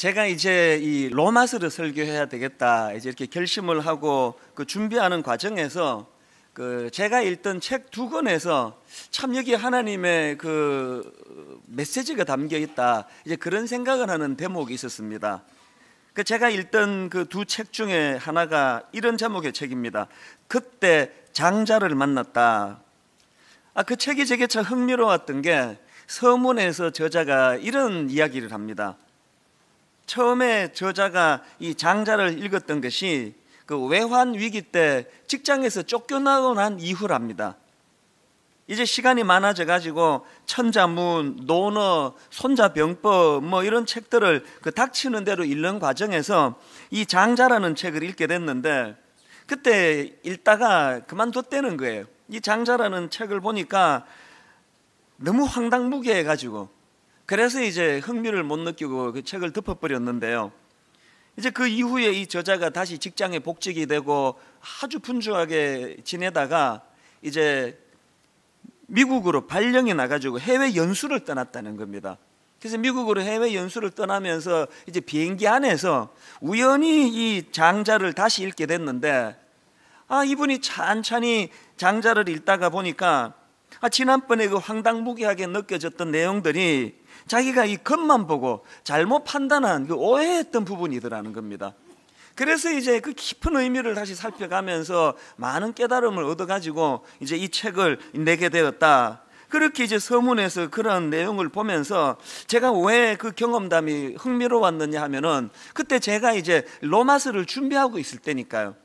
제가 이제 이 로마서를 설교해야 되겠다 이제 이렇게 결심을 하고 그 준비하는 과정에서 제가 읽던 책 두 권에서 참 여기 하나님의 그 메시지가 담겨 있다 이제 그런 생각을 하는 대목이 있었습니다. 제가 읽던 그 두 책 중에 하나가 이런 제목의 책입니다. 그때 장자를 만났다. 그 책이 제게 참 흥미로웠던 게 서문에서 저자가 이런 이야기를 합니다. 처음에 저자가 이 장자를 읽었던 것이 그 외환 위기 때 직장에서 쫓겨나고 난 이후랍니다. 이제 시간이 많아져 가지고 천자문, 논어, 손자병법 뭐 이런 책들을 그 닥치는 대로 읽는 과정에서 이 장자라는 책을 읽게 됐는데 그때 읽다가 그만뒀다는 거예요. 이 장자라는 책을 보니까 너무 황당무계해 가지고 그래서 이제 흥미를 못 느끼고 그 책을 덮어버렸는데요. 이제 그 이후에 이 저자가 다시 직장에 복직이 되고 아주 분주하게 지내다가 이제 미국으로 발령이 나가지고 해외 연수를 떠났다는 겁니다. 그래서 미국으로 해외 연수를 떠나면서 이제 비행기 안에서 우연히 이 장자를 다시 읽게 됐는데 이분이 찬찬히 장자를 읽다가 보니까 지난번에 그 황당무계하게 느껴졌던 내용들이 자기가 이 겉만 보고 잘못 판단한 그 오해했던 부분이더라는 겁니다. 그래서 이제 그 깊은 의미를 다시 살펴가면서 많은 깨달음을 얻어가지고 이제 이 책을 내게 되었다. 그렇게 이제 서문에서 그런 내용을 보면서 제가 왜 그 경험담이 흥미로웠느냐 하면은 그때 제가 이제 로마서를 준비하고 있을 때니까요.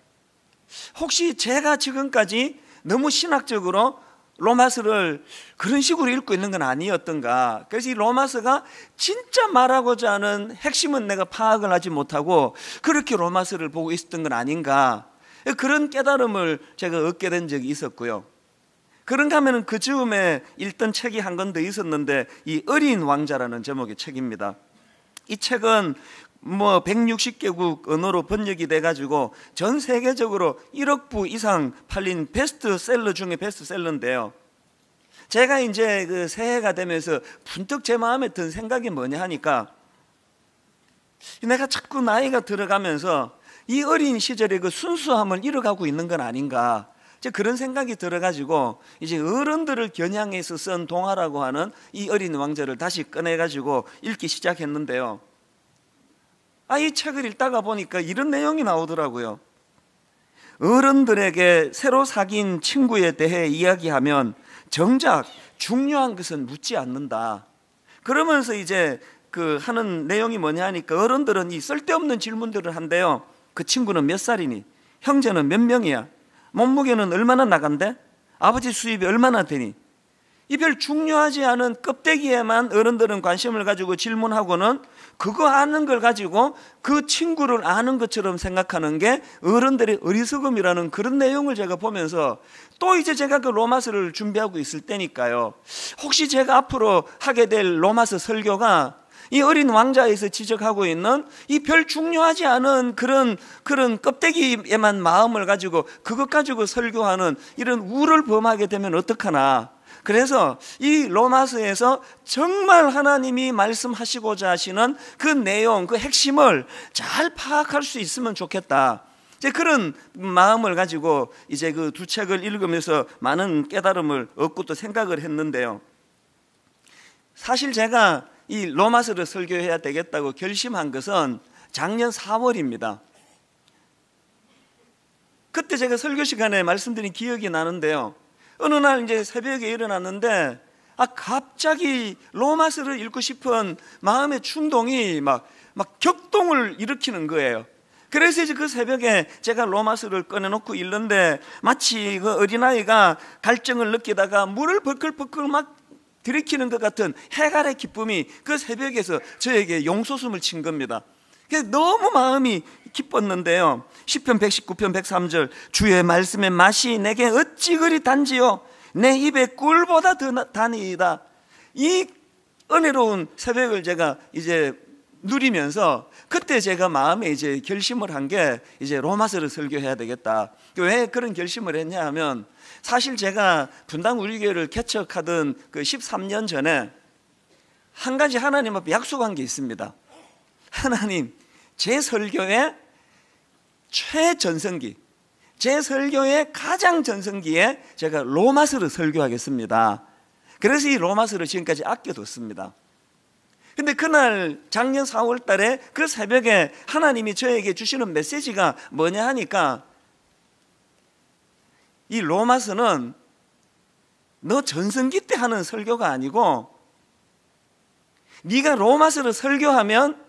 혹시 제가 지금까지 너무 신학적으로 로마서를 그런 식으로 읽고 있는 건 아니었던가. 그래서 이 로마서가 진짜 말하고자 하는 핵심은 내가 파악을 하지 못하고 그렇게 로마서를 보고 있었던 건 아닌가. 그런 깨달음을 제가 얻게 된 적이 있었고요. 그런가 하면 그 즈음에 읽던 책이 한 권 더 있었는데 이 어린 왕자라는 제목의 책입니다. 이 책은 160개국 언어로 번역이 돼가지고 전 세계적으로 1억 부 이상 팔린 베스트셀러 중에 베스트셀러인데요. 제가 이제 그 새해가 되면서 문득 제 마음에 든 생각이 뭐냐 하니까 내가 자꾸 나이가 들어가면서 이 어린 시절의 그 순수함을 잃어가고 있는 건 아닌가. 이제 그런 생각이 들어가지고 이제 어른들을 겨냥해서 쓴 동화라고 하는 이 어린 왕자를 다시 꺼내가지고 읽기 시작했는데요. 이 책을 읽다가 보니까 이런 내용이 나오더라고요. 어른들에게 새로 사귄 친구에 대해 이야기하면 정작 중요한 것은 묻지 않는다. 그러면서 이제 그 하는 내용이 뭐냐 하니까 어른들은 이 쓸데없는 질문들을 한대요. 그 친구는 몇 살이니? 형제는 몇 명이야? 몸무게는 얼마나 나간대? 아버지 수입이 얼마나 되니? 이 별 중요하지 않은 껍데기에만 어른들은 관심을 가지고 질문하고는 그거 아는 걸 가지고 그 친구를 아는 것처럼 생각하는 게 어른들의 어리석음이라는 그런 내용을 제가 보면서 또 이제 제가 그 로마서를 준비하고 있을 때니까요. 혹시 제가 앞으로 하게 될 로마서 설교가 이 어린 왕자에서 지적하고 있는 이 별 중요하지 않은 그런 껍데기에만 마음을 가지고 그것 가지고 설교하는 이런 우를 범하게 되면 어떡하나. 그래서 이 로마서에서 정말 하나님이 말씀하시고자 하시는 그 내용, 그 핵심을 잘 파악할 수 있으면 좋겠다. 이제 그런 마음을 가지고 이제 그 두 책을 읽으면서 많은 깨달음을 얻고 또 생각을 했는데요. 사실 제가 이 로마서를 설교해야 되겠다고 결심한 것은 작년 4월입니다. 그때 제가 설교 시간에 말씀드린 기억이 나는데요. 어느 날 이제 새벽에 일어났는데 갑자기 로마서를 읽고 싶은 마음의 충동이 막 격동을 일으키는 거예요. 그래서 이제 그 새벽에 제가 로마서를 꺼내놓고 읽는데 마치 그 어린아이가 갈증을 느끼다가 물을 벌컥벌컥 막 들이키는 것 같은 해갈의 기쁨이 그 새벽에서 저에게 용솟음을 친 겁니다. 너무 마음이 기뻤는데요. 시편 119편 103절 주의 말씀의 맛이 내게 어찌 그리 단지요 내 입에 꿀보다 더 다니이다. 이 은혜로운 새벽을 제가 이제 누리면서 그때 제가 마음에 이제 결심을 한 게 이제 로마서를 설교해야 되겠다. 왜 그런 결심을 했냐 하면 사실 제가 분당 우리 교회를 개척하던 그 13년 전에 한 가지 하나님 앞에 약속한 게 있습니다. 하나님, 제 설교의 최전성기, 제 설교의 가장 전성기에 제가 로마서를 설교하겠습니다. 그래서 이 로마서를 지금까지 아껴뒀습니다. 근데 그날 작년 4월 달에 그 새벽에 하나님이 저에게 주시는 메시지가 뭐냐 하니까, 이 로마서는 너 전성기 때 하는 설교가 아니고 네가 로마서를 설교하면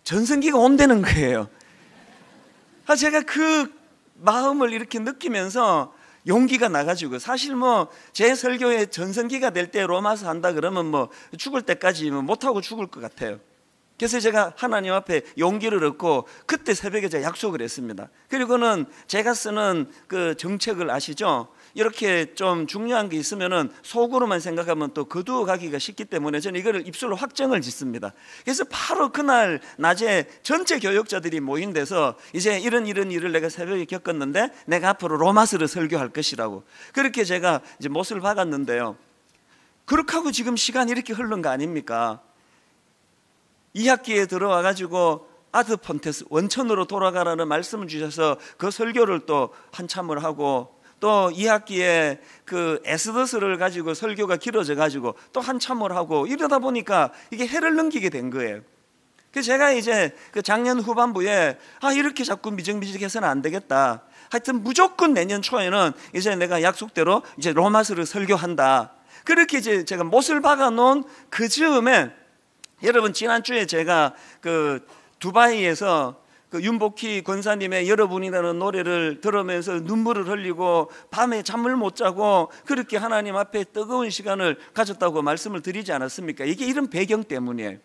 전성기가 온다는 거예요. 제가 그 마음을 이렇게 느끼면서 용기가 나가지고, 사실 뭐 제 설교의 전성기가 될 때 로마서 한다 그러면 뭐 죽을 때까지 못하고 죽을 것 같아요. 그래서 제가 하나님 앞에 용기를 얻고 그때 새벽에 제가 약속을 했습니다. 그리고는 제가 쓰는 그 정책을 아시죠? 이렇게 좀 중요한 게 있으면은 속으로만 생각하면 또 거두어 가기가 쉽기 때문에 저는 이거를 입술로 확정을 짓습니다. 그래서 바로 그날 낮에 전체 교역자들이 모인 데서 이제 이런 일을 내가 새벽에 겪었는데 내가 앞으로 로마서를 설교할 것이라고, 그렇게 제가 이제 못을 박았는데요. 그렇게 하고 지금 시간이 이렇게 흐른 거 아닙니까? 2학기에 들어와 가지고 아드 폰테스 원천으로 돌아가라는 말씀을 주셔서 그 설교를 또 한참을 하고, 또 2학기에 그 에스더스를 가지고 설교가 길어져 가지고 또 한참을 하고, 이러다 보니까 이게 해를 넘기게 된 거예요. 그래서 제가 이제 그 작년 후반부에 이렇게 자꾸 미적미적해서는 안 되겠다. 하여튼 무조건 내년 초에는 이제 내가 약속대로 이제 로마서를 설교한다. 그렇게 이제 제가 못을 박아 놓은 그 즈음에, 여러분 지난주에 제가 그 두바이에서 그 윤복희 권사님의 여러분이라는 노래를 들으면서 눈물을 흘리고 밤에 잠을 못 자고 그렇게 하나님 앞에 뜨거운 시간을 가졌다고 말씀을 드리지 않았습니까? 이게 이런 배경 때문이에요.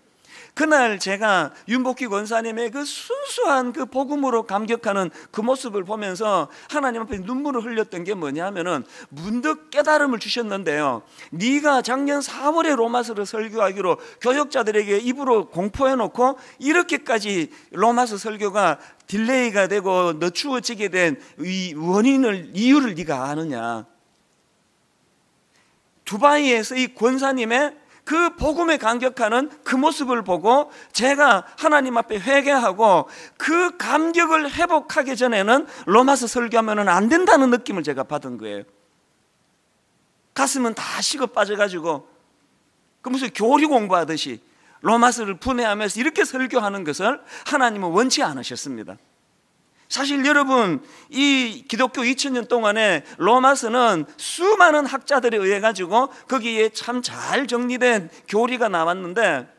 그날 제가 윤복희 권사님의 그 순수한 그 복음으로 감격하는 그 모습을 보면서 하나님 앞에 눈물을 흘렸던 게 뭐냐 하면은, 문득 깨달음을 주셨는데요, 네가 작년 4월에 로마서를 설교하기로 교역자들에게 입으로 공포해놓고 이렇게까지 로마서 설교가 딜레이가 되고 늦추어지게 된 이 이유를 네가 아느냐. 두바이에서 이 권사님의 그 복음에 감격하는 그 모습을 보고 제가 하나님 앞에 회개하고 그 감격을 회복하기 전에는 로마서 설교하면 안 된다는 느낌을 제가 받은 거예요. 가슴은 다 식어 빠져가지고 그 무슨 교리 공부하듯이 로마서를 분해하면서 이렇게 설교하는 것을 하나님은 원치 않으셨습니다. 사실 여러분, 이 기독교 2000년 동안에 로마서는 수많은 학자들에 의해 가지고 거기에 참 잘 정리된 교리가 나왔는데,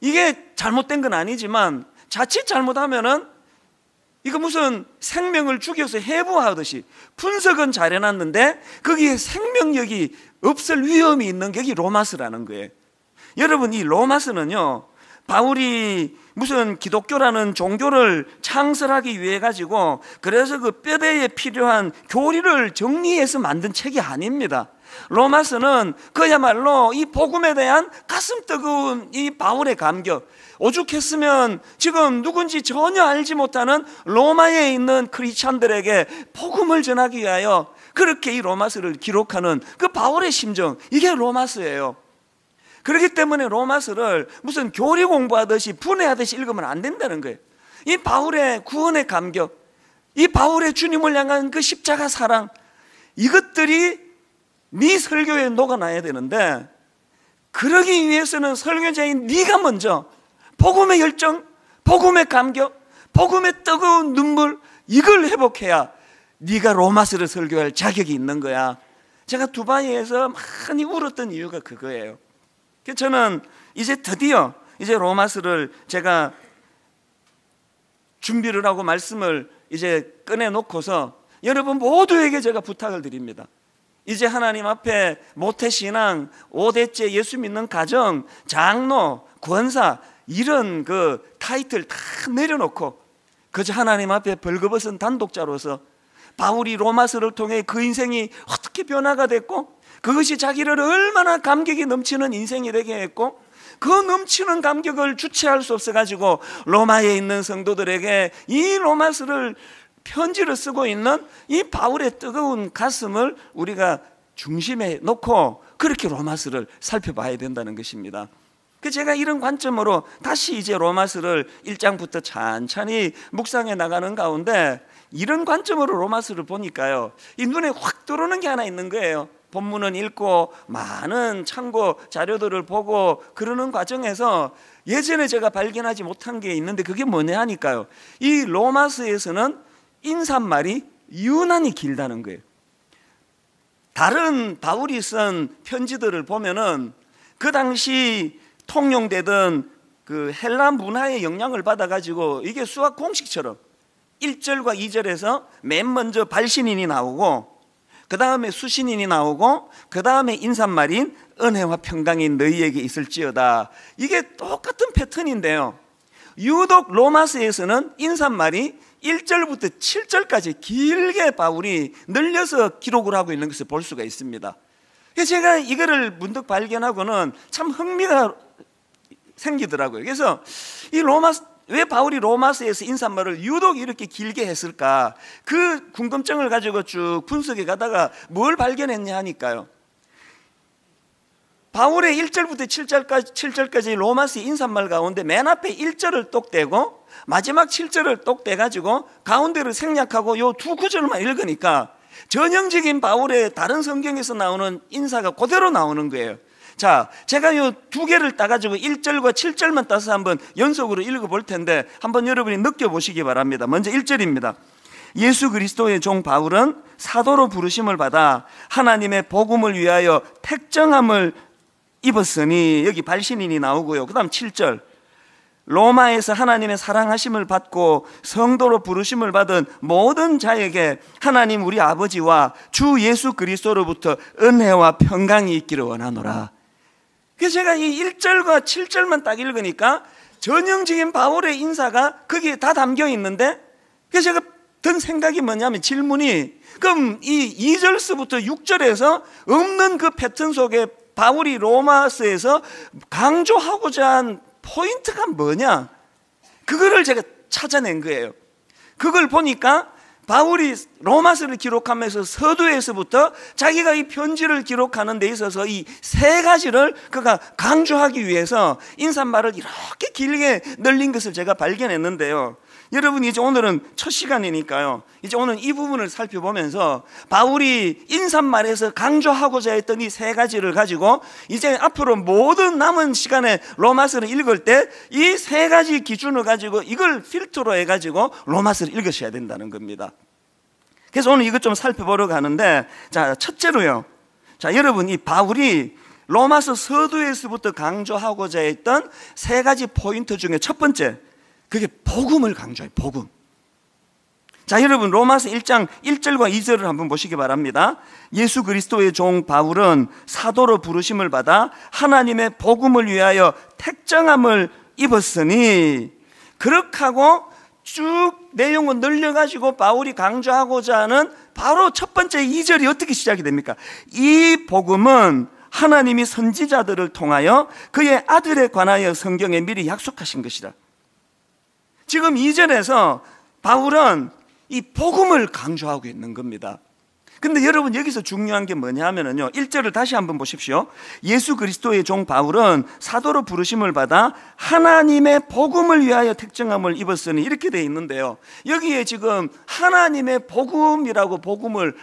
이게 잘못된 건 아니지만 자칫 잘못하면은 이거 무슨 생명을 죽여서 해부하듯이 분석은 잘 해놨는데 거기에 생명력이 없을 위험이 있는 게 여기 로마서라는 거예요. 여러분, 이 로마서는요, 바울이 무슨 기독교라는 종교를 창설하기 위해 가지고 그래서 그 뼈대에 필요한 교리를 정리해서 만든 책이 아닙니다. 로마서는 그야말로 이 복음에 대한 가슴 뜨거운 이 바울의 감격, 오죽했으면 지금 누군지 전혀 알지 못하는 로마에 있는 크리스찬들에게 복음을 전하기 위하여 그렇게 이 로마서를 기록하는 그 바울의 심정, 이게 로마서예요. 그렇기 때문에 로마서를 무슨 교리 공부하듯이 분해하듯이 읽으면 안 된다는 거예요. 이 바울의 구원의 감격, 이 바울의 주님을 향한 그 십자가 사랑, 이것들이 네 설교에 녹아나야 되는데, 그러기 위해서는 설교자인 네가 먼저 복음의 열정, 복음의 감격, 복음의 뜨거운 눈물, 이걸 회복해야 네가 로마서를 설교할 자격이 있는 거야. 제가 두바이에서 많이 울었던 이유가 그거예요. 그래서 저는 이제 드디어 이제 로마서를 제가 준비를 하고 말씀을 이제 꺼내놓고서 여러분 모두에게 제가 부탁을 드립니다. 이제 하나님 앞에 모태신앙, 5대째 예수 믿는 가정, 장로, 권사, 이런 그 타이틀 다 내려놓고 그저 하나님 앞에 벌거벗은 단독자로서 바울이 로마서를 통해 그 인생이 어떻게 변화가 됐고, 그것이 자기를 얼마나 감격이 넘치는 인생이 되게 했고, 그 넘치는 감격을 주체할 수 없어가지고 로마에 있는 성도들에게 이 로마서를 편지를 쓰고 있는 이 바울의 뜨거운 가슴을 우리가 중심에 놓고 그렇게 로마서를 살펴봐야 된다는 것입니다. 제가 이런 관점으로 다시 이제 로마서를 1장부터 찬찬히 묵상해 나가는 가운데 이런 관점으로 로마서를 보니까요, 이 눈에 확 들어오는 게 하나 있는 거예요. 본문은 읽고 많은 참고 자료들을 보고 그러는 과정에서 예전에 제가 발견하지 못한 게 있는데 그게 뭐냐 하니까요, 이 로마서에서는 인사말이 유난히 길다는 거예요. 다른 바울이 쓴 편지들을 보면은 그 당시 통용되던 그 헬라 문화의 영향을 받아가지고 이게 수학 공식처럼 1절과 2절에서 맨 먼저 발신인이 나오고 그 다음에 수신인이 나오고 그 다음에 인사말인 은혜와 평강이 너희에게 있을지어다. 이게 똑같은 패턴인데요, 유독 로마서에서는 인사말이 1절부터 7절까지 길게 바울이 늘려서 기록을 하고 있는 것을 볼 수가 있습니다. 제가 이거를 문득 발견하고는 참 흥미가 생기더라고요. 그래서 왜 바울이 로마서에서 인사말을 유독 이렇게 길게 했을까, 그 궁금증을 가지고 쭉 분석해 가다가 뭘 발견했냐 하니까요, 바울의 1절부터 7절까지 로마서 인사말 가운데 맨 앞에 1절을 똑 떼고 마지막 7절을 똑 떼가지고 가운데를 생략하고 요 두 구절만 읽으니까 전형적인 바울의 다른 성경에서 나오는 인사가 그대로 나오는 거예요. 자, 제가 요 두 개를 따가지고 1절과 7절만 따서 한번 연속으로 읽어볼 텐데 한번 여러분이 느껴보시기 바랍니다. 먼저 1절입니다. 예수 그리스도의 종 바울은 사도로 부르심을 받아 하나님의 복음을 위하여 택정함을 입었으니, 여기 발신인이 나오고요. 그 다음 7절, 로마에서 하나님의 사랑하심을 받고 성도로 부르심을 받은 모든 자에게 하나님 우리 아버지와 주 예수 그리스도로부터 은혜와 평강이 있기를 원하노라. 그래서 제가 이 1절과 7절만 딱 읽으니까 전형적인 바울의 인사가 거기에 다 담겨 있는데, 그래서 제가 든 생각이 뭐냐면, 질문이, 그럼 이 2절서부터 6절에서 없는 그 패턴 속에 바울이 로마서에서 강조하고자 한 포인트가 뭐냐, 그거를 제가 찾아낸 거예요. 그걸 보니까 바울이 로마서를 기록하면서 서두에서부터 자기가 이 편지를 기록하는 데 있어서 이 세 가지를 그가 강조하기 위해서 인사말을 이렇게 길게 늘린 것을 제가 발견했는데요, 여러분 이제 오늘은 첫 시간이니까요, 이제 오늘 이 부분을 살펴보면서 바울이 인사말에서 강조하고자 했던 이 세 가지를 가지고 이제 앞으로 모든 남은 시간에 로마서를 읽을 때 이 세 가지 기준을 가지고 이걸 필터로 해가지고 로마서를 읽으셔야 된다는 겁니다. 그래서 오늘 이것 좀 살펴보려고 하는데, 자, 첫째로요, 자, 여러분 이 바울이 로마서 서두에서부터 강조하고자 했던 세 가지 포인트 중에 첫 번째, 그게 복음을 강조해요. 복음. 자, 여러분 로마서 1장 1절과 2절을 한번 보시기 바랍니다. 예수 그리스도의 종 바울은 사도로 부르심을 받아 하나님의 복음을 위하여 택정함을 입었으니, 그렇게 하고 쭉 내용을 늘려가지고 바울이 강조하고자 하는 바로 첫 번째 2절이 어떻게 시작이 됩니까? 이 복음은 하나님이 선지자들을 통하여 그의 아들에 관하여 성경에 미리 약속하신 것이다. 지금 2절에서 바울은 이 복음을 강조하고 있는 겁니다. 근데 여러분 여기서 중요한 게 뭐냐 하면요, 1절을 다시 한번 보십시오. 예수 그리스도의 종 바울은 사도로 부르심을 받아 하나님의 복음을 위하여 택정함을 입었으니, 이렇게 돼 있는데요, 여기에 지금 하나님의 복음이라고 복음을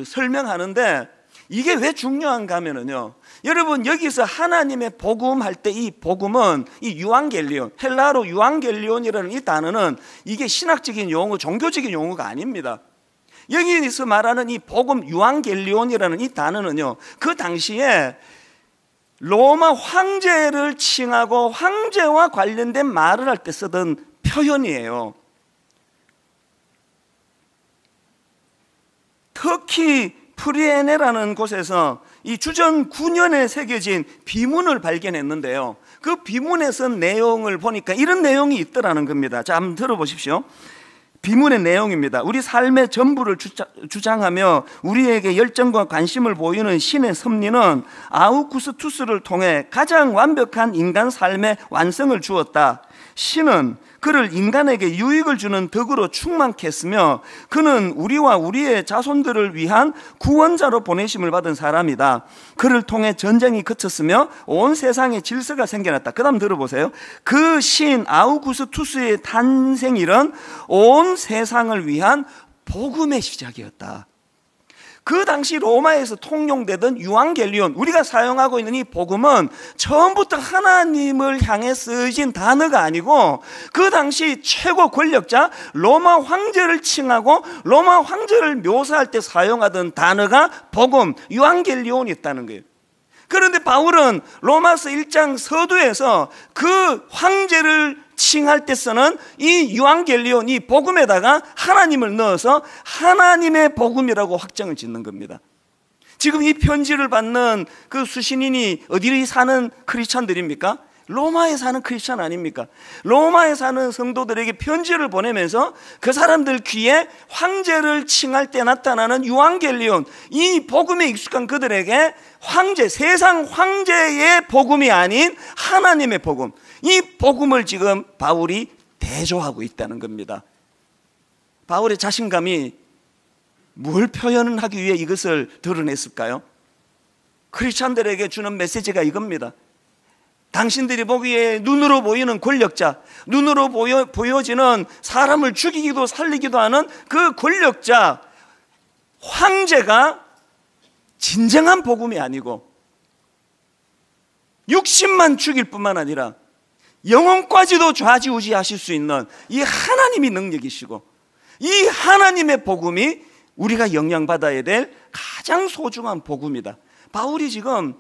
설명하는데 이게 왜 중요한가 하면요, 여러분 여기서 하나님의 복음 할 때 이 복음은 이 유앙겔리온, 헬라어로 유앙겔리온이라는 이 단어는 이게 신학적인 용어, 종교적인 용어가 아닙니다. 여기서 말하는 이 복음 유앙겔리온이라는 이 단어는요, 그 당시에 로마 황제를 칭하고 황제와 관련된 말을 할 때 쓰던 표현이에요. 터키 프리에네라는 곳에서 이 주전 9년에 새겨진 비문을 발견했는데요, 그 비문에 쓴 내용을 보니까 이런 내용이 있더라는 겁니다. 자, 한번 들어보십시오. 비문의 내용입니다. 우리 삶의 전부를 주장하며 우리에게 열정과 관심을 보이는 신의 섭리는 아우구스투스를 통해 가장 완벽한 인간 삶의 완성을 주었다. 신은 그를 인간에게 유익을 주는 덕으로 충만케 했으며 그는 우리와 우리의 자손들을 위한 구원자로 보내심을 받은 사람이다. 그를 통해 전쟁이 그쳤으며 온 세상에 질서가 생겨났다. 그 다음 들어보세요. 그 신 아우구스투스의 탄생일은 온 세상을 위한 복음의 시작이었다. 그 당시 로마에서 통용되던 유앙겔리온, 우리가 사용하고 있는 이 복음은 처음부터 하나님을 향해 쓰여진 단어가 아니고 그 당시 최고 권력자 로마 황제를 칭하고 로마 황제를 묘사할 때 사용하던 단어가 복음, 유앙겔리온이었다는 거예요. 그런데 바울은 로마서 1장 서두에서 그 황제를 칭할 때 쓰는 이 유앙겔리온, 이 복음에다가 하나님을 넣어서 하나님의 복음이라고 확정을 짓는 겁니다. 지금 이 편지를 받는 그 수신인이 어디 사는 크리스찬들입니까? 로마에 사는 크리스찬 아닙니까? 로마에 사는 성도들에게 편지를 보내면서 그 사람들 귀에 황제를 칭할 때 나타나는 유앙겔리온, 이 복음에 익숙한 그들에게 황제, 세상 황제의 복음이 아닌 하나님의 복음, 이 복음을 지금 바울이 대조하고 있다는 겁니다. 바울의 자신감이 뭘 표현하기 위해 이것을 드러냈을까요? 크리스찬들에게 주는 메시지가 이겁니다. 당신들이 보기에 눈으로 보이는 권력자, 눈으로 보여지는 사람을 죽이기도 살리기도 하는 그 권력자, 황제가 진정한 복음이 아니고 육신만 죽일 뿐만 아니라 영혼까지도 좌지우지하실 수 있는 이 하나님이 능력이시고 이 하나님의 복음이 우리가 영향받아야 될 가장 소중한 복음이다. 바울이 지금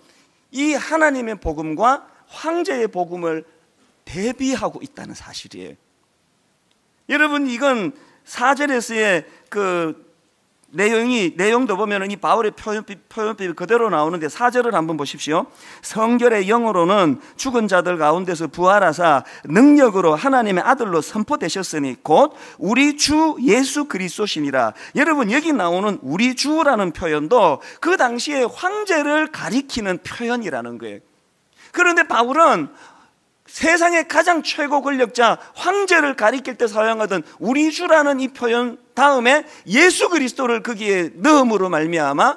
이 하나님의 복음과 황제의 복음을 대비하고 있다는 사실이에요. 여러분, 이건 4절에서의 그 내용도 보면 이 바울의 표현법이 그대로 나오는데 4절을 한번 보십시오. 성결의 영으로는 죽은 자들 가운데서 부활하사 능력으로 하나님의 아들로 선포되셨으니 곧 우리 주 예수 그리스도시니라. 여러분, 여기 나오는 우리 주라는 표현도 그 당시에 황제를 가리키는 표현이라는 거예요. 그런데 바울은 세상의 가장 최고 권력자 황제를 가리킬 때 사용하던 우리 주라는 이 표현 다음에 예수 그리스도를 거기에 넣음으로 말미암아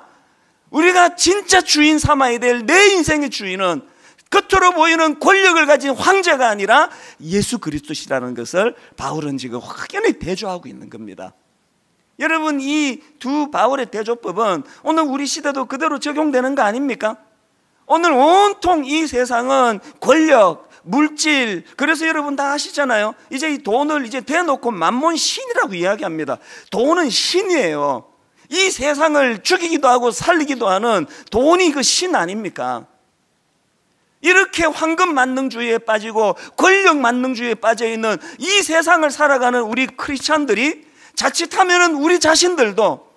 우리가 진짜 주인 삼아야 될 내 인생의 주인은 겉으로 보이는 권력을 가진 황제가 아니라 예수 그리스도시라는 것을 바울은 지금 확연히 대조하고 있는 겁니다. 여러분, 이 두 바울의 대조법은 오늘 우리 시대도 그대로 적용되는 거 아닙니까? 오늘 온통 이 세상은 권력, 물질, 그래서 여러분 다 아시잖아요. 이제 이 돈을 이제 대놓고 만몬 신이라고 이야기합니다. 돈은 신이에요. 이 세상을 죽이기도 하고 살리기도 하는 돈이 그 신 아닙니까? 이렇게 황금 만능주의에 빠지고 권력 만능주의에 빠져 있는 이 세상을 살아가는 우리 크리스찬들이 자칫하면 우리 자신들도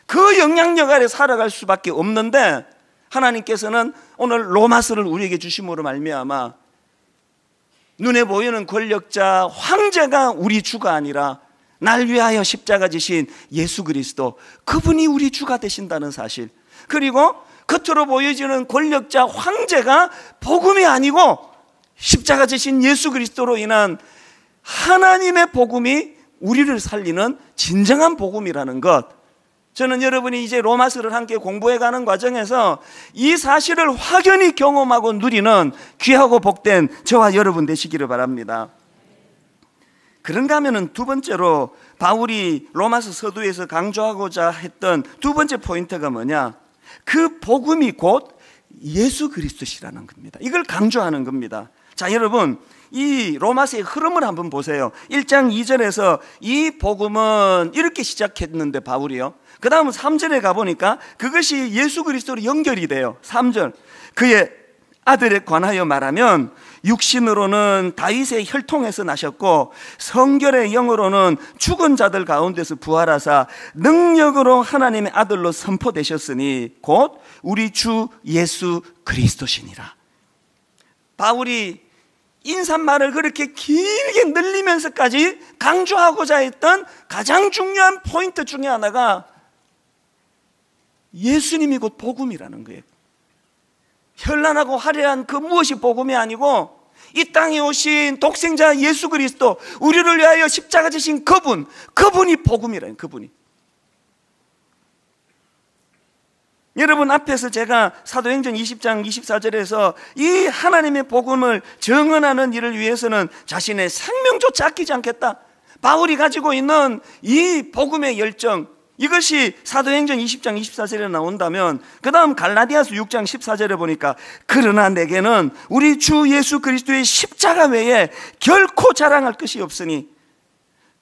그 영향력 아래 살아갈 수밖에 없는데 하나님께서는 오늘 로마서를 우리에게 주심으로 말미암아 눈에 보이는 권력자 황제가 우리 주가 아니라 날 위하여 십자가 지신 예수 그리스도, 그분이 우리 주가 되신다는 사실, 그리고 겉으로 보여지는 권력자 황제가 복음이 아니고 십자가 지신 예수 그리스도로 인한 하나님의 복음이 우리를 살리는 진정한 복음이라는 것, 저는 여러분이 이제 로마서를 함께 공부해가는 과정에서 이 사실을 확연히 경험하고 누리는 귀하고 복된 저와 여러분 되시기를 바랍니다. 그런가 하면은 두 번째로 바울이 로마서 서두에서 강조하고자 했던 두 번째 포인트가 뭐냐? 그 복음이 곧 예수 그리스도시라는 겁니다. 이걸 강조하는 겁니다. 자, 여러분, 이 로마서의 흐름을 한번 보세요. 1장 2절에서 이 복음은 이렇게 시작했는데 바울이요, 그 다음 3절에 가보니까 그것이 예수 그리스도로 연결이 돼요. 3절, 그의 아들에 관하여 말하면 육신으로는 다윗의 혈통에서 나셨고 성결의 영으로는 죽은 자들 가운데서 부활하사 능력으로 하나님의 아들로 선포되셨으니 곧 우리 주 예수 그리스도시니라. 바울이 인사말을 그렇게 길게 늘리면서까지 강조하고자 했던 가장 중요한 포인트 중에 하나가 예수님이 곧 복음이라는 거예요. 현란하고 화려한 그 무엇이 복음이 아니고 이 땅에 오신 독생자 예수 그리스도, 우리를 위하여 십자가 지신 그분이 복음이라는, 그분이. 여러분 앞에서 제가 사도행전 20장 24절에서 이 하나님의 복음을 증언하는 일을 위해서는 자신의 생명조차 아끼지 않겠다, 바울이 가지고 있는 이 복음의 열정, 이것이 사도행전 20장 24절에 나온다면, 그 다음 갈라디아서 6장 14절에 보니까 그러나 내게는 우리 주 예수 그리스도의 십자가 외에 결코 자랑할 것이 없으니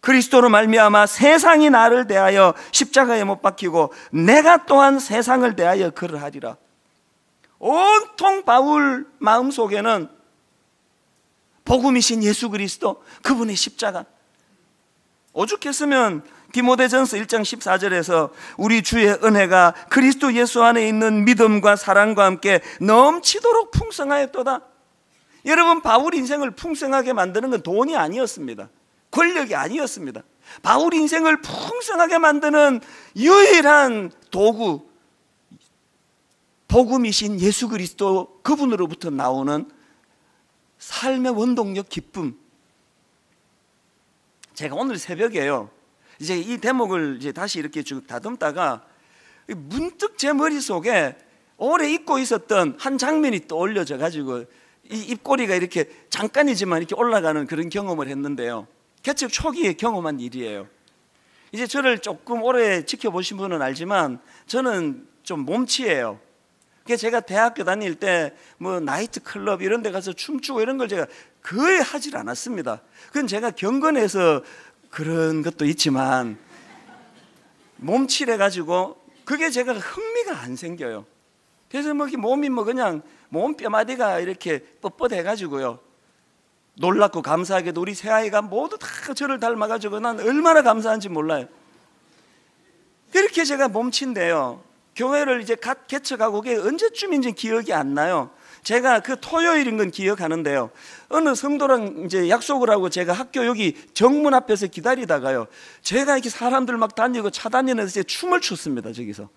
그리스도로 말미암아 세상이 나를 대하여 십자가에 못 박히고 내가 또한 세상을 대하여 그러하리라. 온통 바울 마음속에는 복음이신 예수 그리스도, 그분의 십자가. 오죽했으면 디모데전서 1장 14절에서 우리 주의 은혜가 그리스도 예수 안에 있는 믿음과 사랑과 함께 넘치도록 풍성하였도다. 여러분, 바울 인생을 풍성하게 만드는 건 돈이 아니었습니다. 권력이 아니었습니다. 바울 인생을 풍성하게 만드는 유일한 도구, 복음이신 예수 그리스도, 그분으로부터 나오는 삶의 원동력, 기쁨. 제가 오늘 새벽에요, 이제 이 대목을 이제 다시 이렇게 쭉 다듬다가 문득 제 머릿속에 오래 잊고 있었던 한 장면이 떠올려져 가지고 이 입꼬리가 이렇게 잠깐이지만 이렇게 올라가는 그런 경험을 했는데요. 개척 초기에 경험한 일이에요. 이제 저를 조금 오래 지켜보신 분은 알지만 저는 좀 몸치예요. 그래서 제가 대학교 다닐 때 뭐 나이트 클럽 이런 데 가서 춤추고 이런 걸 제가 거의 하질 않았습니다. 그건 제가 경건해서 그런 것도 있지만 몸치래 가지고 그게 제가 흥미가 안 생겨요. 그래서 뭐 몸이 뭐 그냥 몸 뼈마디가 이렇게 뻣뻣해 가지고요, 놀랍고 감사하게도 우리 새아이가 모두 다 저를 닮아가지고 난 얼마나 감사한지 몰라요. 그렇게 제가 몸친데요, 교회를 이제 갓 개척하고 그게 언제쯤인지 기억이 안 나요. 제가 그 토요일인 건 기억하는데요, 어느 성도랑 이제 약속을 하고 제가 학교 여기 정문 앞에서 기다리다가요, 제가 이렇게 사람들 막 다니고 차 다니면서 춤을 췄습니다. 저기서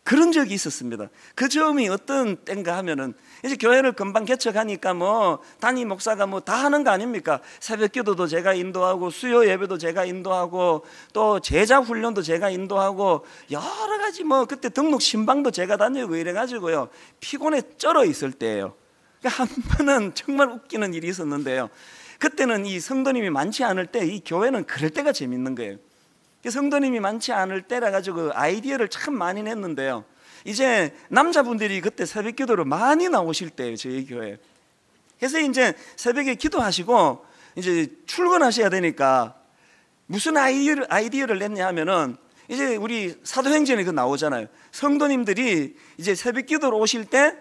그런 적이 있었습니다. 그 점이 어떤 때인가 하면은, 이제 교회를 금방 개척하니까 뭐 담임 목사가 뭐 다 하는 거 아닙니까? 새벽 기도도 제가 인도하고 수요 예배도 제가 인도하고 또 제자 훈련도 제가 인도하고 여러 가지 뭐 그때 등록 신방도 제가 다니고 이래 가지고요, 피곤에 쩔어 있을 때예요. 한 번은 정말 웃기는 일이 있었는데요, 그때는 이 성도님이 많지 않을 때 이 교회는 그럴 때가 재밌는 거예요. 성도님이 많지 않을 때라 가지고 아이디어를 참 많이 냈는데요, 이제 남자분들이 그때 새벽 기도로 많이 나오실 때예요, 저희 교회. 그래서 이제 새벽에 기도하시고 이제 출근하셔야 되니까 무슨 아이디어를 냈냐 하면은, 이제 우리 사도행전에 그 나오잖아요. 성도님들이 이제 새벽 기도로 오실 때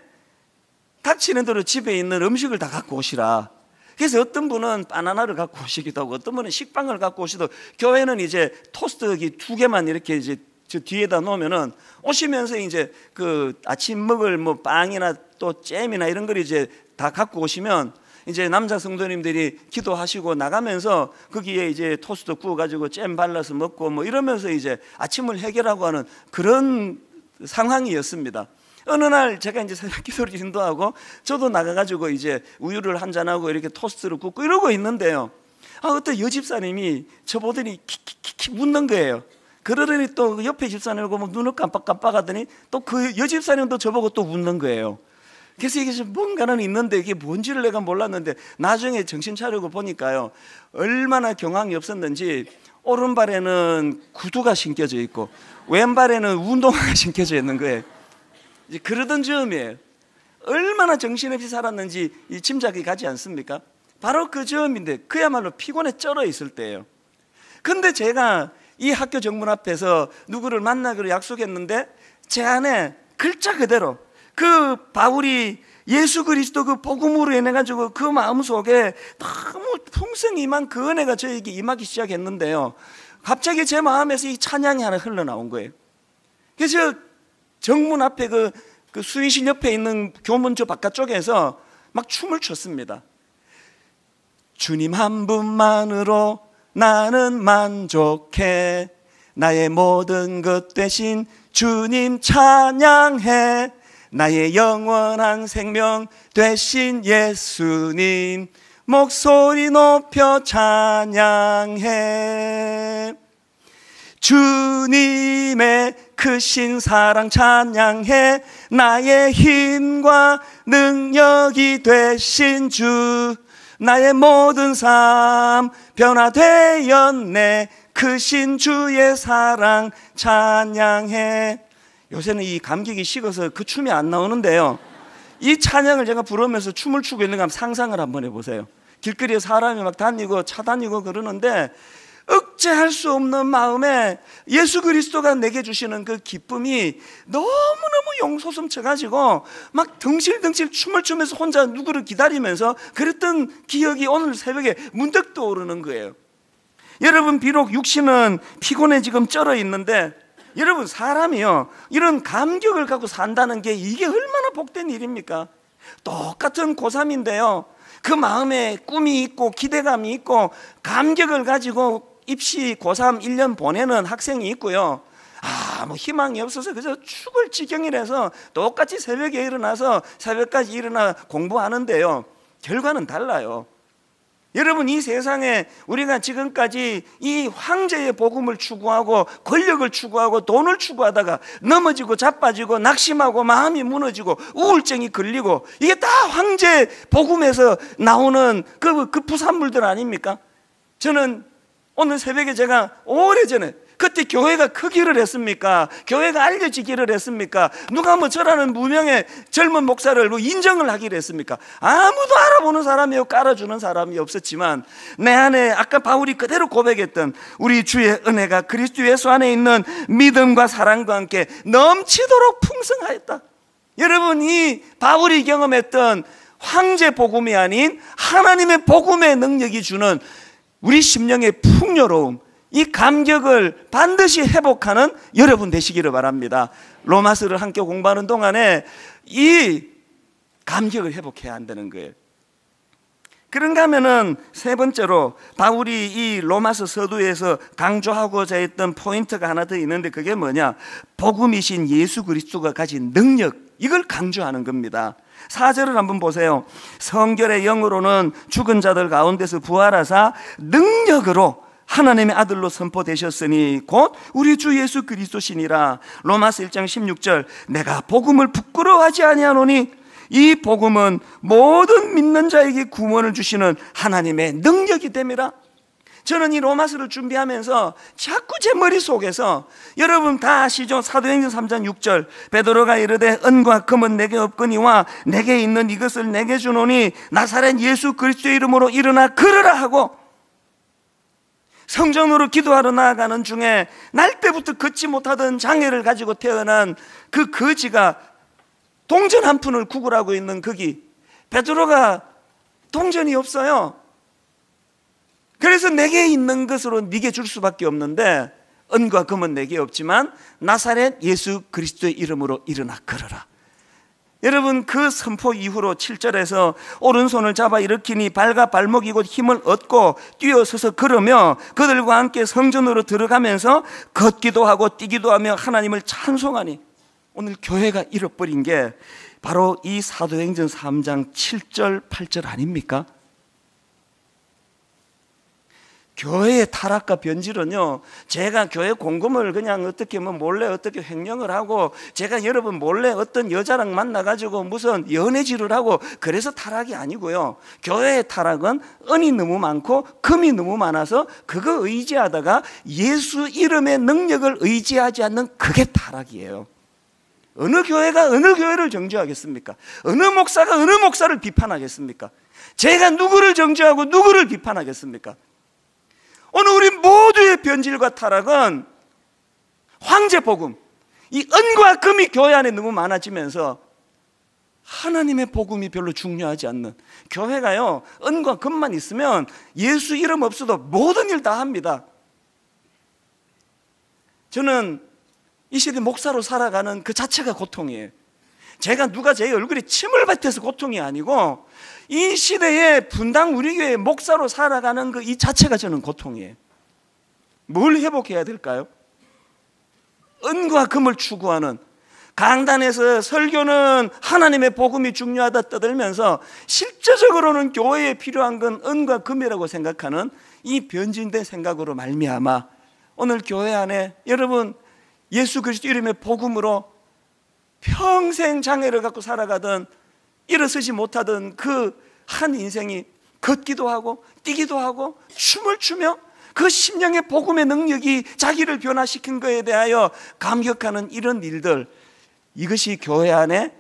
닥치는 대로 집에 있는 음식을 다 갖고 오시라. 그래서 어떤 분은 바나나를 갖고 오시기도 하고 어떤 분은 식빵을 갖고 오시도, 교회는 이제 토스트기 2개만 이렇게 이제 저 뒤에다 놓으면은 오시면서 이제 그 아침 먹을 뭐 빵이나 또 잼이나 이런 걸 이제 다 갖고 오시면 이제 남자 성도님들이 기도하시고 나가면서 거기에 이제 토스트 구워가지고 잼 발라서 먹고 뭐 이러면서 이제 아침을 해결하고 하는 그런 상황이었습니다. 어느 날 제가 이제 새벽 기도를 인도하고 저도 나가가지고 이제 우유를 한잔하고 이렇게 토스트를 굽고 이러고 있는데요, 어떤 여집사님이 저 보더니 킥킥킥 웃는 거예요. 그러더니 또 옆에 집사님을 보면 눈을 깜빡깜빡 하더니 또 그 여집사님도 저보고 또 웃는 거예요. 그래서 이게 뭔가는 있는데 이게 뭔지를 내가 몰랐는데 나중에 정신 차리고 보니까요, 얼마나 경황이 없었는지 오른발에는 구두가 신겨져 있고 왼발에는 운동화가 신겨져 있는 거예요. 이제 그러던 즈음이에요. 얼마나 정신없이 살았는지 이 짐작이 가지 않습니까? 바로 그 즈음인데 그야말로 피곤에 쩔어 있을 때예요. 근데 제가 이 학교 정문 앞에서 누구를 만나기로 약속했는데 제 안에 글자 그대로 그 바울이 예수 그리스도 그 복음으로 인해 가지고 그 마음속에 너무 풍성히 임한 그 은혜가 저에게 임하기 시작했는데요, 갑자기 제 마음에서 이 찬양이 하나 흘러나온 거예요. 그래서 정문 앞에 그 수의실 옆에 있는 교문 저 바깥쪽에서 막 춤을 췄습니다. 주님 한 분만으로 나는 만족해, 나의 모든 것 대신 주님 찬양해, 나의 영원한 생명 되신 예수님 목소리 높여 찬양해. 주님의 크신 사랑 찬양해. 나의 힘과 능력이 되신 주 나의 모든 삶 변화되었네. 크신 주의 사랑 찬양해. 요새는 이 감격이 식어서 그 춤이 안 나오는데요, 이 찬양을 제가 부르면서 춤을 추고 있는 거 한번 상상을 한번 해보세요. 길거리에 사람이 막 다니고 차 다니고 그러는데 억제할 수 없는 마음에 예수 그리스도가 내게 주시는 그 기쁨이 너무너무 용솟음쳐가지고 막 덩실덩실 춤을 추면서 혼자 누구를 기다리면서 그랬던 기억이 오늘 새벽에 문득 떠오르는 거예요. 여러분, 비록 육신은 피곤해 지금 쩔어 있는데 여러분, 사람이요, 이런 감격을 갖고 산다는 게 이게 얼마나 복된 일입니까? 똑같은 고3인데요, 그 마음에 꿈이 있고 기대감이 있고 감격을 가지고 입시 고3 1년 보내는 학생이 있고요, 뭐 희망이 없어서 그저 죽을 지경이라서 똑같이 새벽에 일어나서 새벽까지 일어나 공부하는데요, 결과는 달라요. 여러분, 이 세상에 우리가 지금까지 이 황제의 복음을 추구하고 권력을 추구하고 돈을 추구하다가 넘어지고 자빠지고 낙심하고 마음이 무너지고 우울증이 걸리고, 이게 다 황제 복음에서 나오는 그 부산물들 아닙니까? 저는 오늘 새벽에 제가 오래전에, 그때 교회가 크기를 했습니까? 교회가 알려지기를 했습니까? 누가 뭐 저라는 무명의 젊은 목사를 뭐 인정을 하기를 했습니까? 아무도 알아보는 사람이요, 깔아주는 사람이 없었지만 내 안에 아까 바울이 그대로 고백했던 우리 주의 은혜가 그리스도 예수 안에 있는 믿음과 사랑과 함께 넘치도록 풍성하였다. 여러분, 이 바울이 경험했던 황제 복음이 아닌 하나님의 복음의 능력이 주는 우리 심령의 풍요로움, 이 감격을 반드시 회복하는 여러분 되시기를 바랍니다. 로마서를 함께 공부하는 동안에 이 감격을 회복해야 한다는 거예요. 그런가 하면은 세 번째로 바울이 이 로마서 서두에서 강조하고자 했던 포인트가 하나 더 있는데, 그게 뭐냐? 복음이신 예수 그리스도가 가진 능력, 이걸 강조하는 겁니다. 4절을 한번 보세요. 성결의 영으로는 죽은 자들 가운데서 부활하사 능력으로 하나님의 아들로 선포되셨으니 곧 우리 주 예수 그리스도시니라. 로마서 1장 16절, 내가 복음을 부끄러워하지 아니하노니 이 복음은 모든 믿는 자에게 구원을 주시는 하나님의 능력이 됨이라. 저는 이 로마서를 준비하면서 자꾸 제 머릿속에서, 여러분 다 아시죠? 사도행전 3장 6절, 베드로가 이르되 은과 금은 내게 없거니와 내게 있는 이것을 내게 주노니 나사렛 예수 그리스도의 이름으로 일어나 걸으라 하고, 성전으로 기도하러 나아가는 중에 날 때부터 걷지 못하던 장애를 가지고 태어난 그 거지가 동전 한 푼을 구걸하고 있는 거기, 베드로가 동전이 없어요. 그래서 내게 있는 것으로 네게 줄 수밖에 없는데 은과 금은 내게 없지만 나사렛 예수 그리스도의 이름으로 일어나 걸어라. 여러분, 그 선포 이후로 7절에서 오른손을 잡아 일으키니 발과 발목이 곧 힘을 얻고 뛰어서서 걸으며 그들과 함께 성전으로 들어가면서 걷기도 하고 뛰기도 하며 하나님을 찬송하니, 오늘 교회가 잃어버린 게 바로 이 사도행전 3장 7절 8절 아닙니까? 교회의 타락과 변질은요, 제가 교회 공금을 그냥 어떻게 몰래 어떻게 횡령을 하고, 제가 여러분 몰래 어떤 여자랑 만나가지고 무슨 연애질을 하고 그래서 타락이 아니고요, 교회의 타락은 은이 너무 많고 금이 너무 많아서 그거 의지하다가 예수 이름의 능력을 의지하지 않는, 그게 타락이에요. 어느 교회가 어느 교회를 정죄하겠습니까? 어느 목사가 어느 목사를 비판하겠습니까? 제가 누구를 정죄하고 누구를 비판하겠습니까? 오늘 우리 모두의 변질과 타락은 황제 복음, 이 은과 금이 교회 안에 너무 많아지면서 하나님의 복음이 별로 중요하지 않는, 교회가요 은과 금만 있으면 예수 이름 없어도 모든 일 다 합니다. 저는 이 시대 목사로 살아가는 그 자체가 고통이에요. 제가 누가 제 얼굴에 침을 뱉어서 고통이 아니고, 이 시대에 분당 우리 교회 목사로 살아가는 그 이 자체가 저는 고통이에요. 뭘 회복해야 될까요? 은과 금을 추구하는, 강단에서 설교는 하나님의 복음이 중요하다 떠들면서 실제적으로는 교회에 필요한 건 은과 금이라고 생각하는 이 변질된 생각으로 말미암아 오늘 교회 안에 여러분 예수 그리스도 이름의 복음으로 평생 장애를 갖고 살아가던 일어서지 못하던 그 한 인생이 걷기도 하고 뛰기도 하고 춤을 추며 그 심령의 복음의 능력이 자기를 변화시킨 것에 대하여 감격하는 이런 일들, 이것이 교회 안에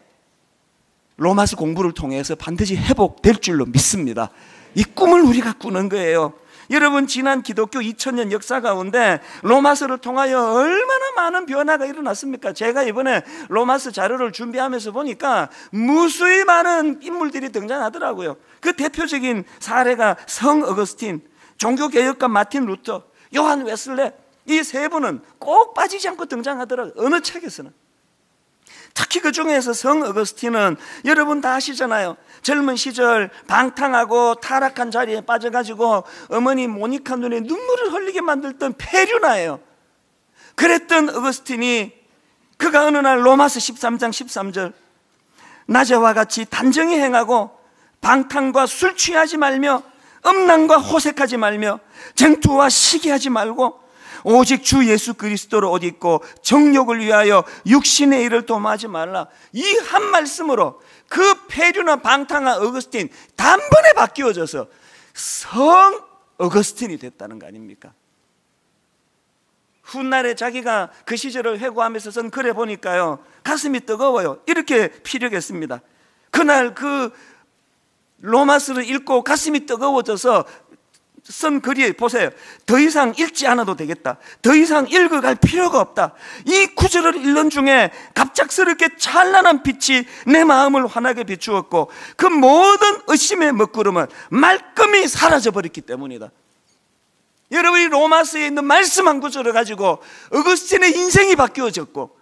로마서 공부를 통해서 반드시 회복될 줄로 믿습니다. 이 꿈을 우리가 꾸는 거예요. 여러분, 지난 기독교 2000년 역사 가운데 로마서를 통하여 얼마나 많은 변화가 일어났습니까? 제가 이번에 로마서 자료를 준비하면서 보니까 무수히 많은 인물들이 등장하더라고요. 그 대표적인 사례가 성 어거스틴, 종교개혁가 마틴 루터, 요한 웨슬레, 이 세 분은 꼭 빠지지 않고 등장하더라고요. 어느 책에서는. 특히 그 중에서 성 어거스틴은 여러분 다 아시잖아요. 젊은 시절 방탕하고 타락한 자리에 빠져가지고 어머니 모니카 눈에 눈물을 흘리게 만들던 페류나예요. 그랬던 어거스틴이 그가 어느 날 로마서 13장 13절 낮에와 같이 단정히 행하고 방탕과 술 취하지 말며 음란과 호색하지 말며 쟁투와 시기하지 말고 오직 주 예수 그리스도를 옷 입고 정욕을 위하여 육신의 일을 도모하지 말라. 이 한 말씀으로 그 폐류나 방탕한 어거스틴 단번에 바뀌어져서 성 어거스틴이 됐다는 거 아닙니까? 훗날에 자기가 그 시절을 회고하면서 쓴 글에 보니까요, 가슴이 뜨거워요. 이렇게 피력했습니다. 그날 그 로마서를 읽고 가슴이 뜨거워져서 쓴 글이 보세요. 더 이상 읽지 않아도 되겠다. 더 이상 읽어갈 필요가 없다. 이 구절을 읽는 중에 갑작스럽게 찬란한 빛이 내 마음을 환하게 비추었고 그 모든 의심의 먹구름은 말끔히 사라져버렸기 때문이다. 여러분이 로마서에 있는 말씀 한 구절을 가지고 어거스틴의 인생이 바뀌어졌고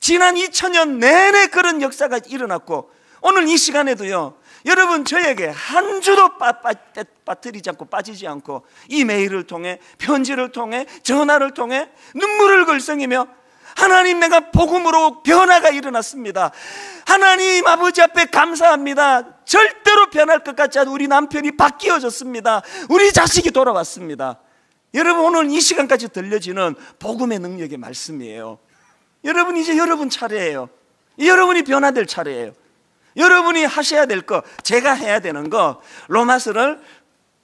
지난 2000년 내내 그런 역사가 일어났고 오늘 이 시간에도요, 여러분 저에게 한 주도 빠뜨리지 않고 빠지지 않고 이메일을 통해 편지를 통해 전화를 통해 눈물을 글썽이며 하나님, 내가 복음으로 변화가 일어났습니다. 하나님 아버지 앞에 감사합니다. 절대로 변할 것 같지 않은 우리 남편이 바뀌어졌습니다. 우리 자식이 돌아왔습니다. 여러분, 오늘 이 시간까지 들려지는 복음의 능력의 말씀이에요. 여러분, 이제 여러분 차례예요. 여러분이 변화될 차례예요. 여러분이 하셔야 될 거, 제가 해야 되는 거, 로마서를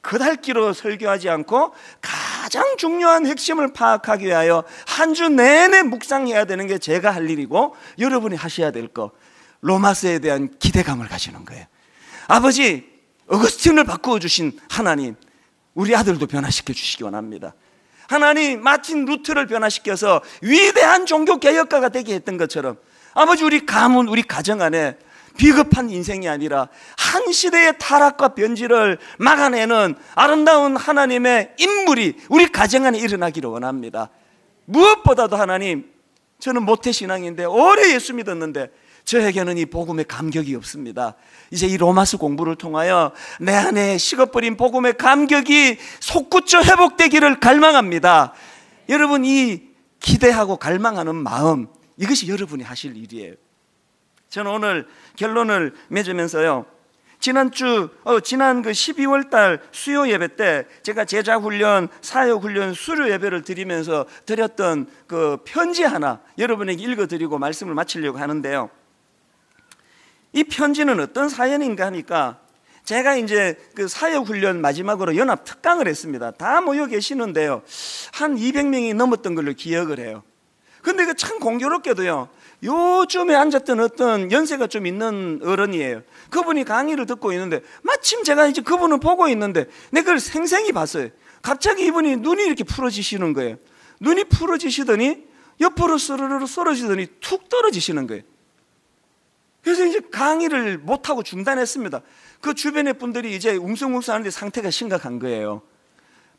그달기로 설교하지 않고 가장 중요한 핵심을 파악하기 위하여 한 주 내내 묵상해야 되는 게 제가 할 일이고 여러분이 하셔야 될 거, 로마서에 대한 기대감을 가지는 거예요. 아버지, 어거스틴을 바꾸어 주신 하나님, 우리 아들도 변화시켜 주시기 원합니다. 하나님, 마틴 루터를 변화시켜서 위대한 종교개혁가가 되게 했던 것처럼 아버지, 우리 가문, 우리 가정 안에 비겁한 인생이 아니라 한 시대의 타락과 변질을 막아내는 아름다운 하나님의 인물이 우리 가정 안에 일어나기를 원합니다. 무엇보다도 하나님, 저는 모태신앙인데 오래 예수 믿었는데 저에게는 이 복음의 감격이 없습니다. 이제 이 로마서 공부를 통하여 내 안에 식어버린 복음의 감격이 솟구쳐 회복되기를 갈망합니다. 여러분, 이 기대하고 갈망하는 마음, 이것이 여러분이 하실 일이에요. 저는 오늘 결론을 맺으면서요, 지난 그 12월 달 수요 예배 때 제가 제자훈련, 사역훈련, 수료 예배를 드리면서 드렸던 그 편지 하나 여러분에게 읽어드리고 말씀을 마치려고 하는데요. 이 편지는 어떤 사연인가 하니까 제가 이제 그 사역훈련 마지막으로 연합 특강을 했습니다. 다 모여 계시는데요, 한 200명이 넘었던 걸로 기억을 해요. 근데 그 참 공교롭게도요, 요즘에 앉았던 어떤 연세가 좀 있는 어른이에요. 그분이 강의를 듣고 있는데 마침 제가 이제 그분을 보고 있는데 내가 그걸 생생히 봤어요. 갑자기 이분이 눈이 이렇게 풀어지시는 거예요. 눈이 풀어지시더니 옆으로 스르르 썰어지더니 툭 떨어지시는 거예요. 그래서 이제 강의를 못하고 중단했습니다. 그 주변의 분들이 이제 웅성웅성하는데 상태가 심각한 거예요.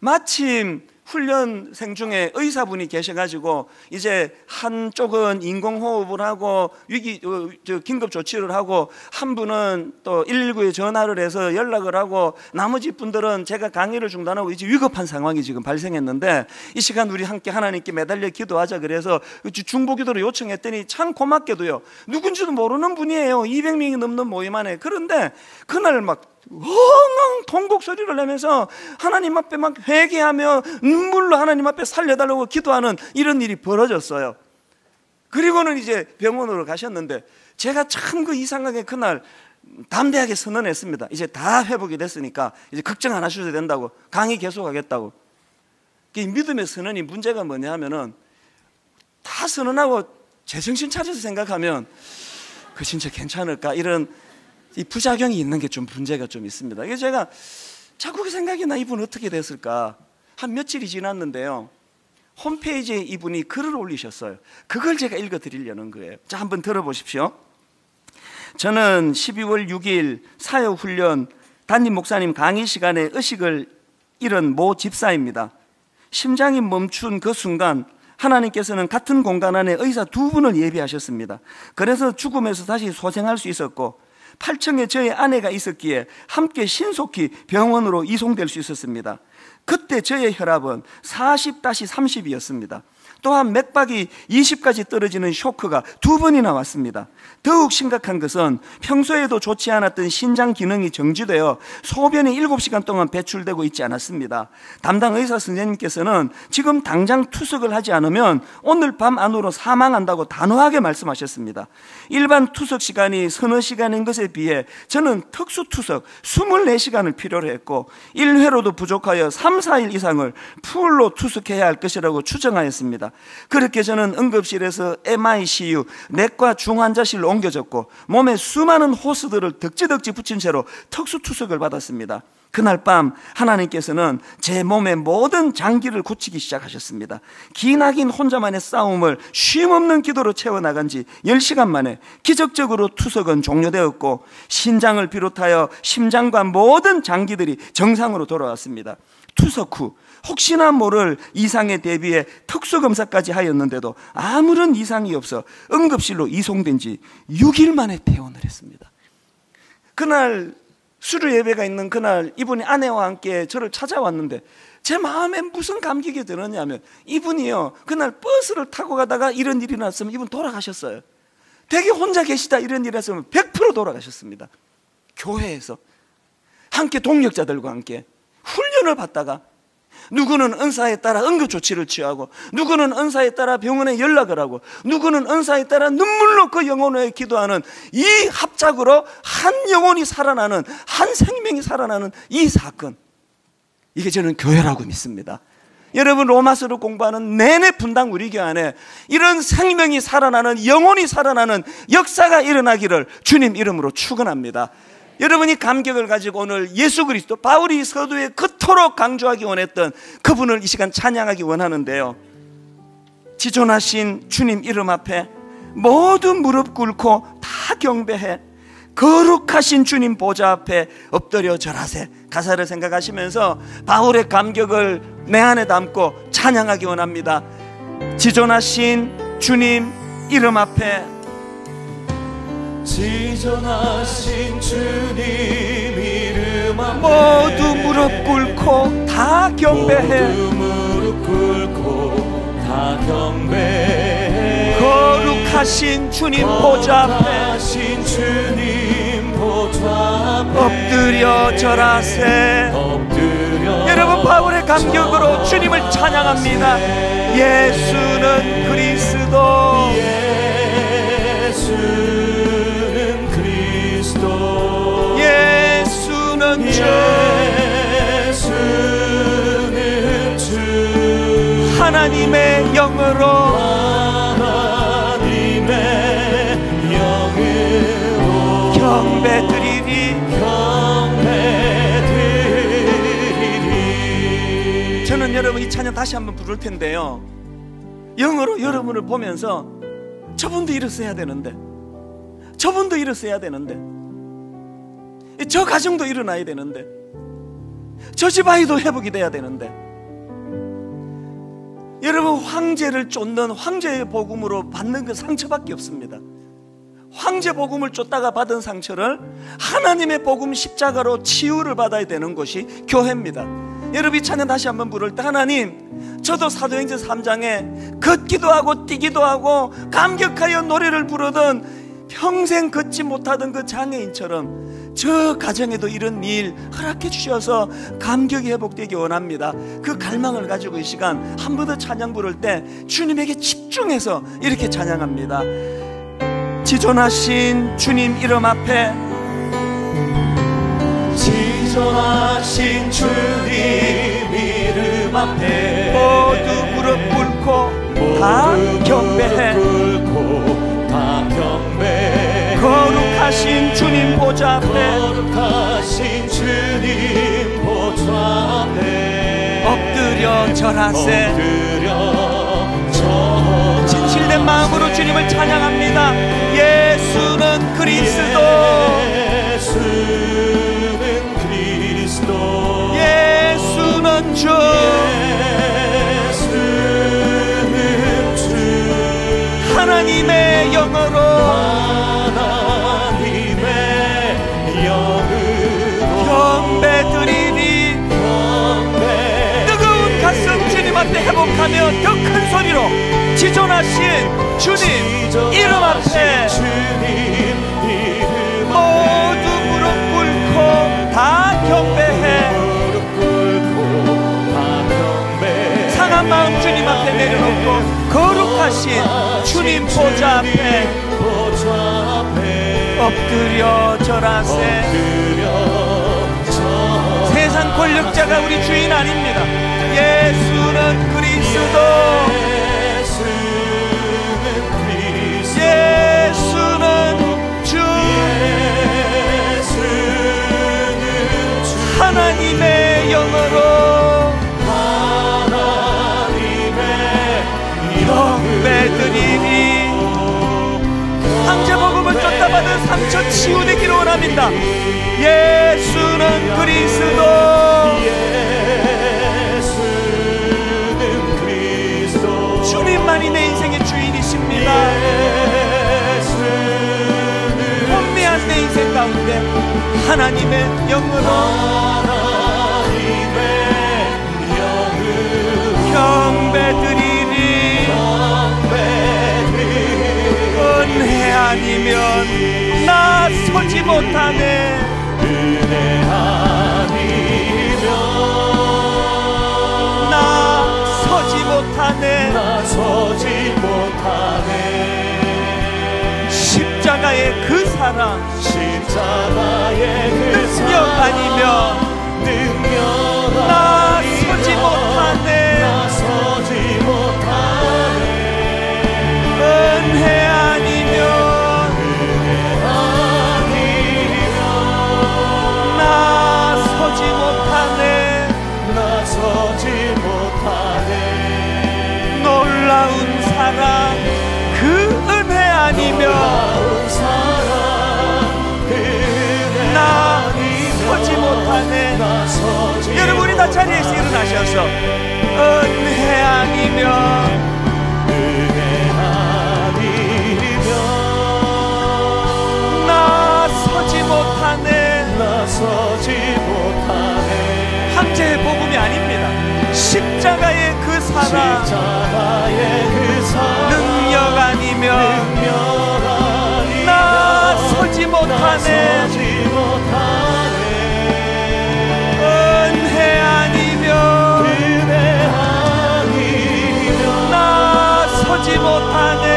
마침 훈련생 중에 의사분이 계셔가지고 이제 한쪽은 인공호흡을 하고 긴급 조치를 하고 한 분은 또 119에 전화를 해서 연락을 하고 나머지 분들은 제가 강의를 중단하고 이제 위급한 상황이 지금 발생했는데 이 시간 우리 함께 하나님께 매달려 기도하자 그래서 중보기도를 요청했더니 참 고맙게도요, 누군지도 모르는 분이에요. 200명이 넘는 모임 안에. 그런데 그날 막 엉엉 통곡 소리를 내면서 하나님 앞에 막 회개하며 눈물로 하나님 앞에 살려달라고 기도하는 이런 일이 벌어졌어요. 그리고는 이제 병원으로 가셨는데 제가 참 그 이상하게 그날 담대하게 선언했습니다. 이제 다 회복이 됐으니까 이제 걱정 안 하셔도 된다고, 강의 계속하겠다고. 이 믿음의 선언이 문제가 뭐냐 하면은 다 선언하고 제정신 차려서 생각하면 그 진짜 괜찮을까, 이런 이 부작용이 있는 게 좀 문제가 좀 있습니다. 이게 제가 자꾸 그 생각이 나, 이분 어떻게 됐을까. 한 며칠이 지났는데요, 홈페이지에 이분이 글을 올리셨어요. 그걸 제가 읽어드리려는 거예요. 자, 한번 들어보십시오. 저는 12월 6일 사역훈련 담임 목사님 강의 시간에 의식을 잃은 모 집사입니다. 심장이 멈춘 그 순간 하나님께서는 같은 공간 안에 의사 2분을 예비하셨습니다. 그래서 죽음에서 다시 소생할 수 있었고 8층에 저의 아내가 있었기에 함께 신속히 병원으로 이송될 수 있었습니다. 그때 저의 혈압은 40-30이었습니다. 또한 맥박이 20까지 떨어지는 쇼크가 2번이나 왔습니다. 더욱 심각한 것은 평소에도 좋지 않았던 신장 기능이 정지되어 소변이 7시간 동안 배출되고 있지 않았습니다. 담당 의사 선생님께서는 지금 당장 투석을 하지 않으면 오늘 밤 안으로 사망한다고 단호하게 말씀하셨습니다. 일반 투석 시간이 서너 시간인 것에 비해 저는 특수 투석 24시간을 필요로 했고 1회로도 부족하여 3-4일 이상을 풀로 투석해야 할 것이라고 추정하였습니다. 그렇게 저는 응급실에서 MICU 내과 중환자실로 옮겨졌고 몸에 수많은 호스들을 덕지덕지 붙인 채로 특수투석을 받았습니다. 그날 밤 하나님께서는 제 몸의 모든 장기를 고치기 시작하셨습니다. 기나긴 혼자만의 싸움을 쉼없는 기도로 채워나간 지 10시간 만에 기적적으로 투석은 종료되었고 신장을 비롯하여 심장과 모든 장기들이 정상으로 돌아왔습니다. 투석 후 혹시나 모를 이상에 대비해 특수검사까지 하였는데도 아무런 이상이 없어 응급실로 이송된 지 6일 만에 퇴원을 했습니다. 그날 수료 예배가 있는 그날 이분이 아내와 함께 저를 찾아왔는데 제 마음에 무슨 감격이 들었냐면 이분이요, 그날 버스를 타고 가다가 이런 일이 났으면 이분 돌아가셨어요. 되게 혼자 계시다 이런 일이 났으면 100% 돌아가셨습니다. 교회에서 함께 동력자들과 함께 훈련을 받다가 누구는 은사에 따라 응급조치를 취하고 누구는 은사에 따라 병원에 연락을 하고 누구는 은사에 따라 눈물로 그 영혼을 기도하는 이 합작으로 한 영혼이 살아나는, 한 생명이 살아나는 이 사건, 이게 저는 교회라고 믿습니다. 여러분, 로마서를 공부하는 내내 분당 우리 교회 안에 이런 생명이 살아나는, 영혼이 살아나는 역사가 일어나기를 주님 이름으로 축원합니다. 여러분이 감격을 가지고 오늘 예수 그리스도, 바울이 서두에 그토록 강조하기 원했던 그분을 이 시간 찬양하기 원하는데요, 지존하신 주님 이름 앞에 모두 무릎 꿇고 다 경배해 거룩하신 주님 보좌 앞에 엎드려 절하세. 가사를 생각하시면서 바울의 감격을 내 안에 담고 찬양하기 원합니다. 지존하신 주님 이름 앞에, 지존하신 주님 이름 앞에 모두 무릎 꿇고 다 경배해. 모두 무릎 꿇고 다 경배해. 거룩하신 주님 보좌 앞에 거룩하신 주님 보좌 앞에 엎드려 절하세. 엎드려 여러분, 바울의 감격으로 주님을 찬양합니다. 예수는 그리스도, 예수는 그리스도, 예수는 주, 예수는 주, 하나님의 영으로, 하나님의 영으로 경배드리리. 경배드리리. 저는 여러분 이 찬양 다시 한번 부를 텐데요, 영으로 여러분을 보면서 저분도 일었어야 되는데, 저분도 일었어야 되는데, 저 가정도 일어나야 되는데, 저 집 아이도 회복이 돼야 되는데, 여러분, 황제를 쫓는 황제의 복음으로 받는 그 상처밖에 없습니다. 황제 복음을 쫓다가 받은 상처를 하나님의 복음 십자가로 치유를 받아야 되는 것이 교회입니다. 여러분, 이 찬양 다시 한번 부를 때, 하나님, 저도 사도행전 3장에 걷기도 하고 뛰기도 하고 감격하여 노래를 부르던 평생 걷지 못하던 그 장애인처럼 저 가정에도 이런 일 허락해 주셔서 감격이 회복되기 원합니다. 그 갈망을 가지고 이 시간 한 번 더 찬양 부를 때 주님에게 집중해서 이렇게 찬양합니다. 지존하신 주님 이름 앞에, 지존하신 주님 이름 앞에 모두 무릎 꿇고 다 경배해. 거룩하신 주님 보좌 앞에, 거룩하신 주님 보좌 앞에 엎드려 절하세. 엎드려 절하세. 진실된 마음으로 주님을 찬양합니다. 예수는 그리스도, 예수는 그리스도, 예수는 주, 예수는 주, 하나님의 영으로 경배드리니, 뜨거운 가슴 주님 앞에 회복하며 더 큰 소리로 지존하신 주님 이름 앞에 모두 무릎 꿇고 다 경배해. 상한 마음 주님 앞에 내려놓고 거룩하신 주님 보좌 앞에 엎드려 절하세. 세상 권력자가 우리 주인 아닙니다. 예수는 그리스도, 예수는 주, 하나님의 영으로 경배드리니, 황제복음을 쫓다 받은 상처 치유되기를 원합니다. 예수는 그리스도, 예수는 그리스도, 주님만이 내 인생의 주인이십니다. 혼미한 내 인생 가운데 하나님의 영으로 경배드리리. 은혜 아니면 나 서지 못하네. 은혜 아니면 나 서지 못하네. 나 서지 못하네. 십자가의 그 사랑, 십자가의 그 능력 아니면 능력 나 서지 못하네. 나 서지 못하네. 은혜 아니면 나 서지 못하네. 나 서지 못하네. 놀라운 사랑 그 은혜 아니면 나 서지 못하네. 여러분이 다 자리에서 일어나셔서 은혜 아니면 나 서지 못하네. 나 서지 못하네. 황제의 복음이 아닙니다. 십자가의 그 사랑, 십자가의 그 사랑 능력 아니면 나 서지 못하네. 은혜 아니면 나 서지 못하네.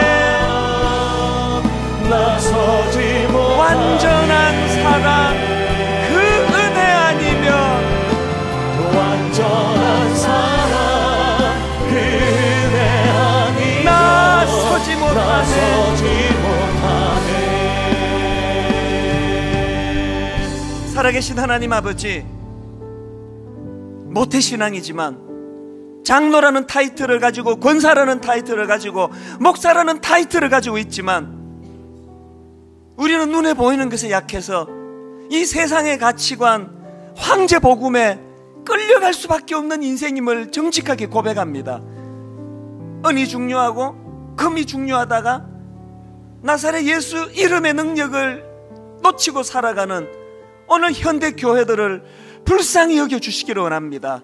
완전한 사랑 그 은혜 아니면 완전한 사랑 그 은혜 아니면 나 서지 못하네. 살아계신 하나님 아버지, 모태신앙이지만 장로라는 타이틀을 가지고, 권사라는 타이틀을 가지고, 목사라는 타이틀을 가지고 있지만 우리는 눈에 보이는 것에 약해서 이 세상의 가치관, 황제 복음에 끌려갈 수밖에 없는 인생임을 정직하게 고백합니다. 은이 중요하고 금이 중요하다가 나사렛 예수 이름의 능력을 놓치고 살아가는 오늘 현대 교회들을 불쌍히 여겨주시기를 원합니다.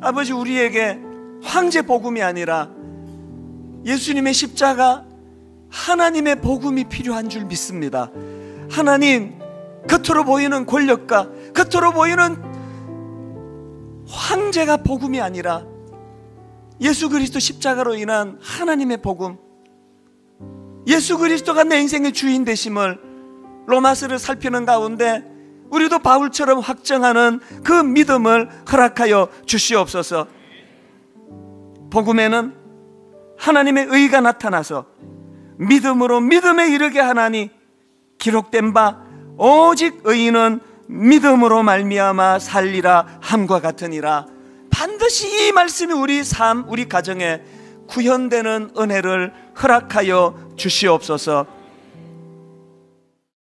아버지, 우리에게 황제 복음이 아니라 예수님의 십자가, 하나님의 복음이 필요한 줄 믿습니다. 하나님, 겉으로 보이는 권력과 겉으로 보이는 황제가 복음이 아니라 예수 그리스도 십자가로 인한 하나님의 복음, 예수 그리스도가 내 인생의 주인 되심을 로마서를 살피는 가운데 우리도 바울처럼 확정하는 그 믿음을 허락하여 주시옵소서. 복음에는 하나님의 의가 나타나서 믿음으로 믿음에 이르게 하나니 기록된 바 오직 의인은 믿음으로 말미암아 살리라 함과 같으니라. 반드시 이 말씀이 우리 삶, 우리 가정에 구현되는 은혜를 허락하여 주시옵소서.